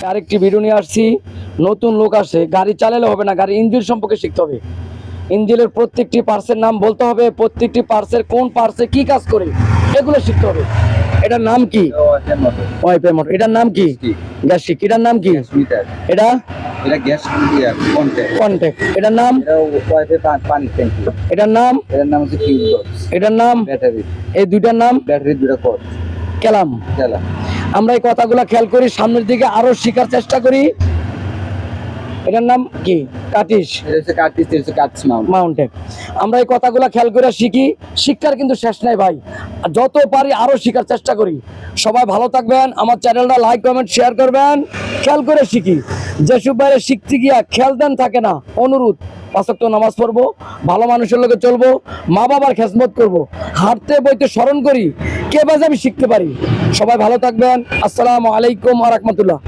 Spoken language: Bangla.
আরেকটি ভিডিও নিয়ে আসছি। নতুন লোক আসে, গাড়ি চালালে হবে না, গাড়ি ইঞ্জিন সম্পর্কে শিখতে হবে। ইঞ্জিনের প্রত্যেকটি পার্টসের নাম বলতে হবে, প্রত্যেকটি পার্টসের কোন পার্টসে কি কাজ করে এগুলো শিখতে হবে। এটার নাম কি? Wifi motor. এটার নাম কি? গ্যাসিক। এটার নাম কি? এটা এটা গ্যাস কন্ট্যাক্ট। এটার নাম? ওয়াইফাই পানি ট্যাঙ্কি। এটার নাম? এটার নাম হচ্ছে ফিউজ বক্স। এটার নাম? ব্যাটারি। এই দুইটার নাম? ব্যাটারি দুটো কর্ড। কেলাম। চালা। আমরা এই কথাগুলো খেয়াল করি, সামনের দিকে আরো শেখার চেষ্টা করি। এটার নাম কি? কাটিস। এটা হচ্ছে কাটিস, এটা হচ্ছে কাটিস মাউন্টেন। আমরা এই কথাগুলো খেয়াল করে শিখি। শিক্ষার কিন্তু শেষ নাই ভাই, যত পারি আরো শেখার চেষ্টা করি। সবাই ভালো থাকবেন, আমার চ্যানেলটা লাইক কমেন্ট শেয়ার করবেন। খেয়াল করে শিখি। যেসব বাইরে শিখতে গিয়া খেয়াল দেন থাকে না, অনুরোধ 5 ওয়াক্ত নামাজ পড়বো, ভালো মানুষের লোকে চলবো, মা বাবার খেজমত করবো, হাঁটতে বইতে স্মরণ করি কে বাজে আমি শিখতে পারি। সবাই ভালো থাকবেন। আসসালামু আলাইকুম ওয়া রাহমাতুল্লাহ।